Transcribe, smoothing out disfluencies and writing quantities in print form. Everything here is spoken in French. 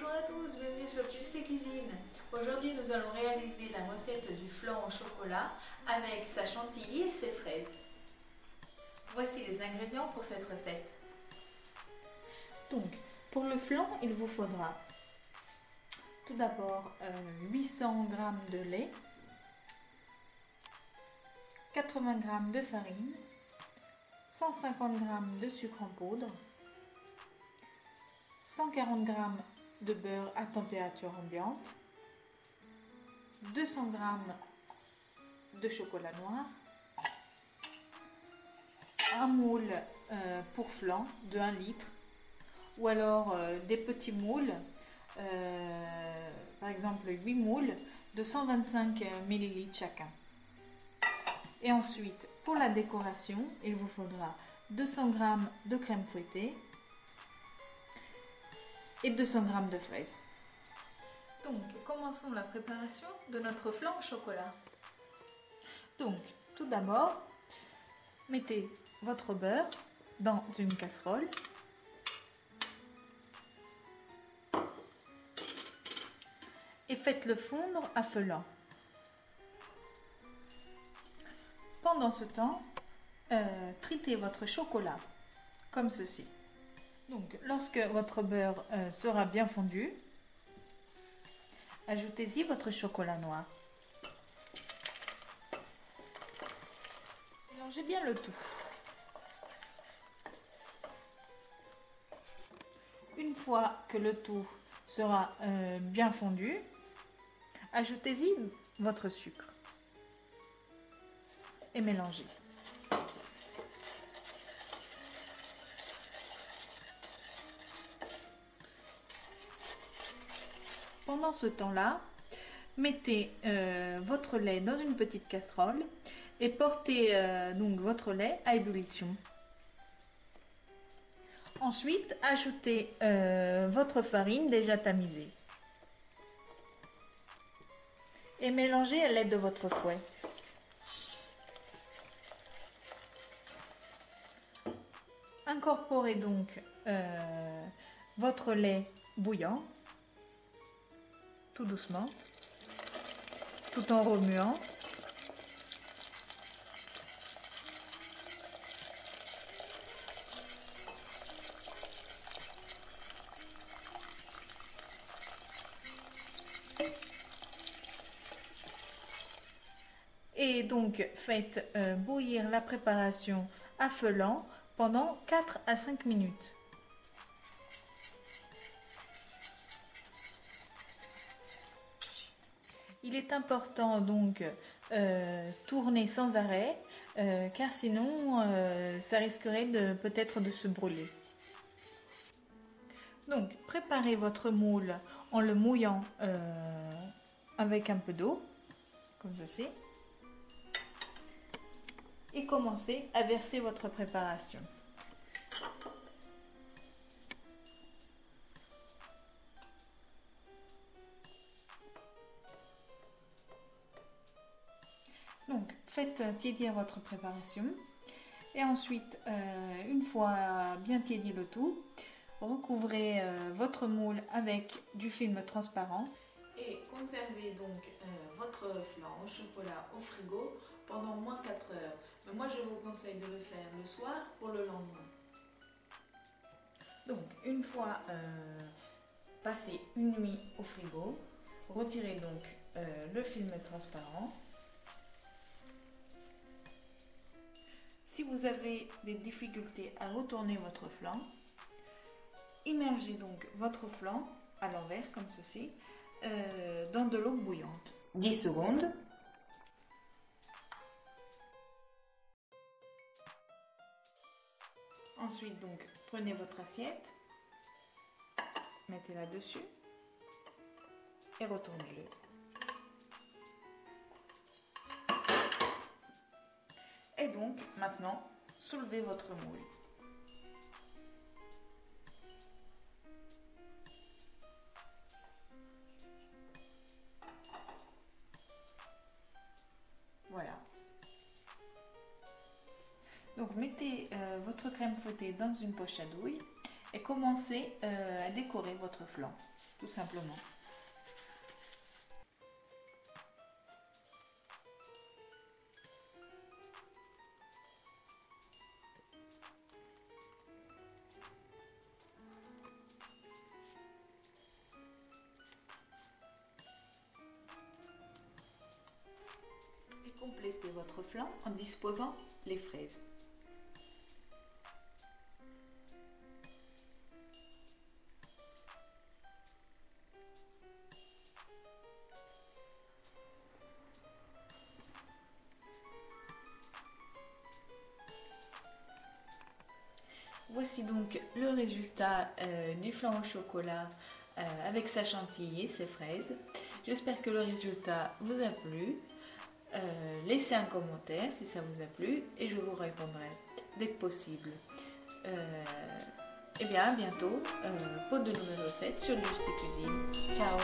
Bonjour à tous, bienvenue sur Juste Cuisine. Aujourd'hui nous allons réaliser la recette du flan au chocolat avec sa chantilly et ses fraises. Voici les ingrédients pour cette recette. Donc pour le flan il vous faudra tout d'abord 800 g de lait, 80 g de farine, 150 g de sucre en poudre, 140 g de beurre à température ambiante, 200 g de chocolat noir, un moule pour flan de 1 litre ou alors des petits moules, par exemple 8 moules de 125 ml chacun. Et ensuite pour la décoration il vous faudra 200 g de crème fouettée et 200 g de fraises. Donc commençons la préparation de notre flan au chocolat. Donc tout d'abord mettez votre beurre dans une casserole et faites-le fondre à feu lent. Pendant ce temps, tritez votre chocolat comme ceci. Donc, lorsque votre beurre sera bien fondu, ajoutez-y votre chocolat noir. Mélangez bien le tout. Une fois que le tout sera bien fondu, ajoutez-y votre sucre et mélangez. Pendant ce temps-là, mettez votre lait dans une petite casserole et portez donc votre lait à ébullition. Ensuite, ajoutez votre farine déjà tamisée et mélangez à l'aide de votre fouet. Incorporez donc votre lait bouillant tout doucement, tout en remuant. Et donc faites bouillir la préparation à feu lent pendant 4 à 5 minutes. Il est important donc tourner sans arrêt car sinon ça risquerait peut-être de se brûler. Donc préparez votre moule en le mouillant avec un peu d'eau comme ceci et commencez à verser votre préparation. Donc, faites tiédir votre préparation et ensuite, une fois bien tiédi le tout, recouvrez votre moule avec du film transparent et conservez donc votre flan au chocolat au frigo pendant au moins 4 heures. Mais moi, je vous conseille de le faire le soir pour le lendemain. Donc, une fois passé une nuit au frigo, retirez donc le film transparent. Si vous avez des difficultés à retourner votre flan, immergez donc votre flan à l'envers comme ceci dans de l'eau bouillante. 10 secondes. Ensuite donc prenez votre assiette, mettez-la dessus et retournez-le. Et donc, maintenant, soulevez votre moule. Voilà. Donc, mettez votre crème fouettée dans une poche à douille et commencez à décorer votre flan. tout simplement. Et complétez votre flan en disposant les fraises. Voici donc le résultat du flan au chocolat avec sa chantilly et ses fraises. J'espère que le résultat vous a plu. Laissez un commentaire si ça vous a plu et je vous répondrai dès que possible. Et bien à bientôt pour de nouvelles recettes sur Juste Cuisine. Ciao!